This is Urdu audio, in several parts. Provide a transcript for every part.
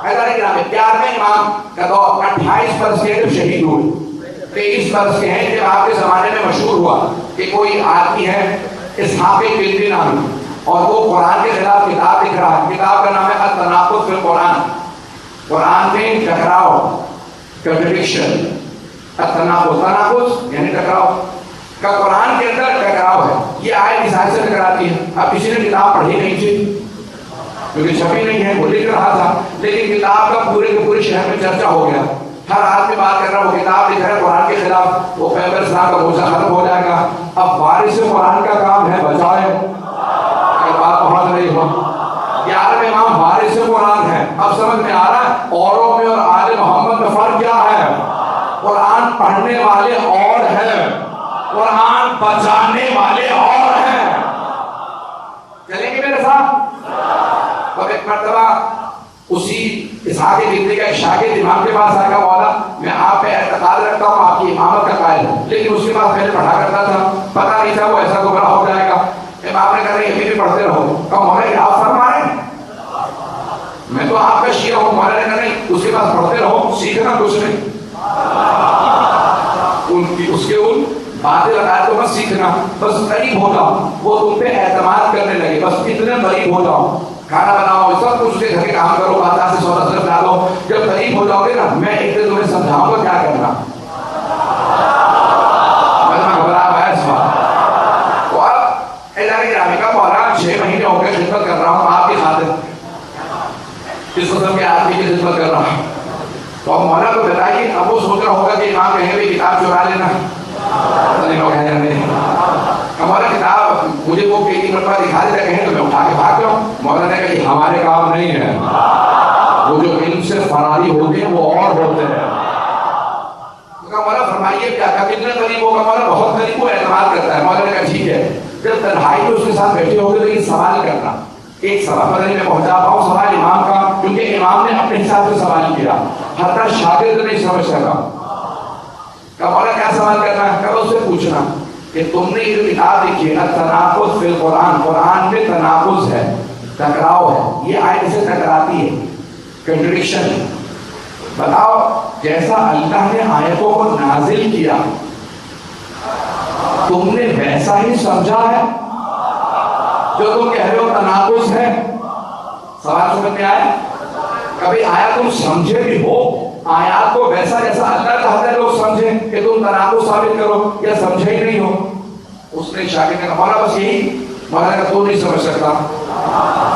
11ویں امام کا دور 28 برس کے شہید ہوئے، 23 برس کے ہیں جب آپ کے زمانے میں مشہور ہوا کہ کوئی آدمی ہے اسحاق کلبی نامی اور وہ قرآن کے خلاف کتاب لکھ رہا ہے. کتاب کا نام ہے التناقض فی القرآن، قرآن میں ٹکراؤ، کنٹرڈکشن. التناقض، تناقض یعنی ٹکراؤ کا قرآن کے اندر ٹکراؤ ہے. یہ آیت اس آیت سے ٹکراتی ہے. اب کسی نے کتاب پڑھی نہیں تھی کیونکہ چھپی نہیں ہے، وہ لکھ رہا تھا، لیکن کتاب کا پورے کے پورے شہر میں چرچا ہو گیا. ہر آدمی بات کر رہا ہے وہ کتاب لکھ رہا ہے قرآن کے خلاف، وہ پیغمبر اسلام کا بوجھا ختم ہو جائے گا. اب وارث قرآن کا کام ہے بچائے. اگر بات پہنچ رہی ہو، 11ویں امام وارث قرآن ہے. اب سمجھ میں آ رہا ہے اوروں میں اور آل محمد میں فرق کیا ہے. قرآن پڑھنے والے اور ہیں، قرآن بچانے والے اور ہیں. چلیں گے میرے ساتھ؟ تو ایک مرتبہ اسی اسحاق کلبی کا ایک شاگرد امام کے پاس آیا، مولا میں آپ پہ اعتقاد رکھتا ہوں، آپ کی امامت کا قائل ہوں، لیکن اس کے بعد پہلے پڑھا کرتا تھا، پتہ نہیں تھا وہ ایسا گمراہ ہو جائے گا. امام نے کہا یہ بھی پڑھتے رہو. کہا مولا یہ آپ فرما رہے ہیں، میں تو آپ کا شیعہ ہوں. مولا نے کہا نہیں، اس کے پاس پڑھتے رہو، سیکھنا کچھ نہیں. اس کے ان باتیں لگائے تو بس سیکھنا، بس قریب ہو جاؤ. وہ تم پہ اعتماد کرنے لگے، بس اتنے قریب ہو جاؤ، کھانا بناؤ، سب کچھ کے گھر کے کام کرو، بازار سے سودا صرف ڈالو. جب قریب ہو جاؤ گے نا، میں ایک دن تمہیں سمجھاؤں گا کیا کرنا. میں گھبرا ہے اس بات. تو اب ادارے گرامی کا مولا 6 مہینے ہو گئے خدمت کر رہا ہوں آپ کی خاطر، اس قسم کے آدمی کی خدمت کر رہا ہوں. تو اب مولا کو بتائیے، اب وہ سوچ رہا ہوگا کہ امام کہیں بھی کتاب چرا لینا. لوگ ہیں ہمارا کتاب مجھے وہ کئی مرتبہ دکھا دیتا کہیں تو میں اٹھا کے بھاگ جاؤں. مولانا نے کہا یہ ہمارے کام نہیں ہے، وہ جو علم سے فراری ہوتے ہیں وہ اور ہوتے ہیں. مولانا فرمائیے کیا کہا کتنے قریب ہوگا. مولانا بہت قریب، وہ اعتماد کرتا ہے. مولانا نے کہا ٹھیک ہے، جب تنہائی میں اس کے ساتھ بیٹھے ہوگے تو یہ سوال کرنا. ایک سوال پتہ نہیں میں پہنچا پاؤں سوال امام کا، کیونکہ امام نے اپنے حساب سے سوال کیا، حتی شاگرد نہیں سمجھ سکا. کہا مولانا کیا سوال کرنا ہے. کہا اس سے پوچھنا کہ تم نے یہ جو کتاب لکھی ہے التناقض فی القرآن، قرآن میں تناقض ہے، ٹکراؤ ہے، یہ آیت سے ٹکراتی ہے، کنٹرڈکشن ہے. بتاؤ جیسا اللہ نے آیتوں کو نازل کیا تم نے ویسا ہی سمجھا ہے جو تم کہہ رہے ہو تناقض ہے. سوال سمجھ میں آئے؟ کبھی آیا تم سمجھے بھی ہو آیات کو ویسا جیسا اللہ چاہتا ہے لوگ سمجھیں کہ تم تناقض ثابت کرو، یا سمجھے ہی نہیں ہو. اس نے شاگرد نے کہا مولا بس یہی. مولا نے کہا تو نہیں سمجھ سکتا،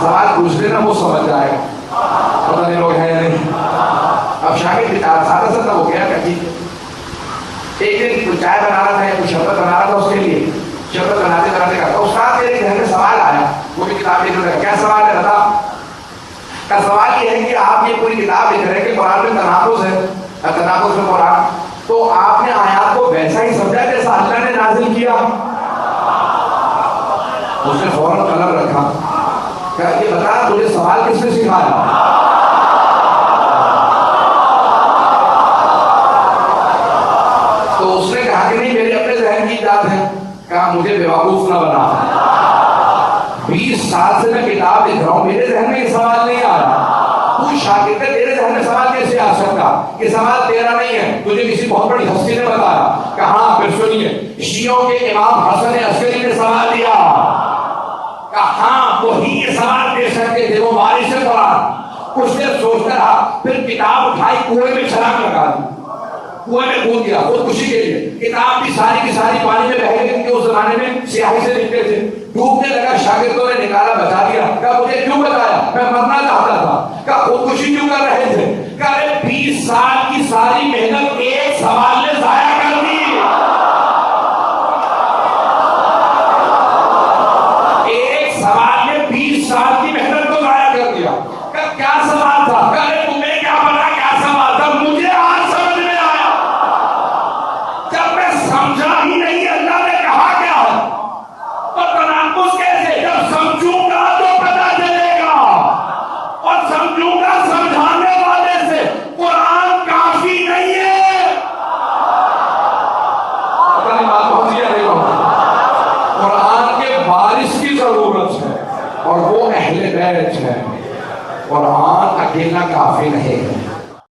سوال پوچھ لینا وہ سمجھ جائے گا. پتہ نہیں لوگ ہیں یا نہیں. اب شاگرد بیچارہ سادہ سا تھا، وہ گیا کہ ٹھیک. ایک دن کوئی چائے بنا رہا تھا یا کوئی شربت بنا رہا تھا اس کے لیے، شربت بناتے بناتے کہا استاد میرے ذہن میں سوال آیا. وہ بھی کتاب لکھ رہا ہے. کیا سوال ہے بتا. کا سوال یہ ہے کہ آپ یہ پوری کتاب لکھ رہے ہیں کہ قرآن میں تناقض ہے، تناقض میں قرآن، تو آپ نے آیات کو ویسا ہی سمجھا جیسا اللہ نے نازل کیا. اس نے فوراً قلم رکھا. کہا یہ بتا تجھے سوال کس نے سکھایا. تو اس نے کہا کہ نہیں میرے اپنے ذہن کی ایجاد ہے. کہا مجھے بیوقوف نہ بنا، 20 سال سے میں کتاب لکھ رہا ہوں، میرے ذہن میں یہ سوال نہیں آ رہا. تو شاگرد ہے، تیرے ذہن میں سوال کیسے آ سکتا؟ یہ سوال تیرا نہیں ہے، تجھے کسی بہت بڑی ہستی نے بتایا. کہاں پھر سنیے، شیعوں کے امام حسن عسکری نے سوال دیا. کہاں وہی یہ سوال دے سکتے تھے، وہ وارث قرآن. کچھ دیر سوچتا رہا، پھر کتاب اٹھائی کنویں میں چھلانگ لگا دی، کنویں میں کود دیا خودکشی کے لیے. کتاب بھی ساری کی ساری پانی میں بہہ گئی کیونکہ اس زمانے میں سیاہی سے لکھتے تھے. ڈوبنے لگا، شاگردوں نے نکالا، بچا دیا. کہا مجھے کیوں بتایا؟ میں مرنا چاہتا تھا. کہا خودکشی کیوں کر رہے تھے؟ کہا 20 سال کی ساری محنت ایک سوال نے ضائع کر دی. ایک سوال نے 20 سال کی محنت کو ضائع کر دیا. کہا کیا سوال تھا؟ کہا تمہیں کیا پتا کیا سوال تھا؟ مجھے آج سمجھ میں آیا. جب میں سمجھا ہی نہیں اللہ نے کہا کیا ہے. اور تناقض کیسے؟ جب سمجھوں گا تو پتہ چلے گا، اور سمجھوں گا سمجھانے والے سے. قرآن کافی نہیں ہے، رہے ہیں.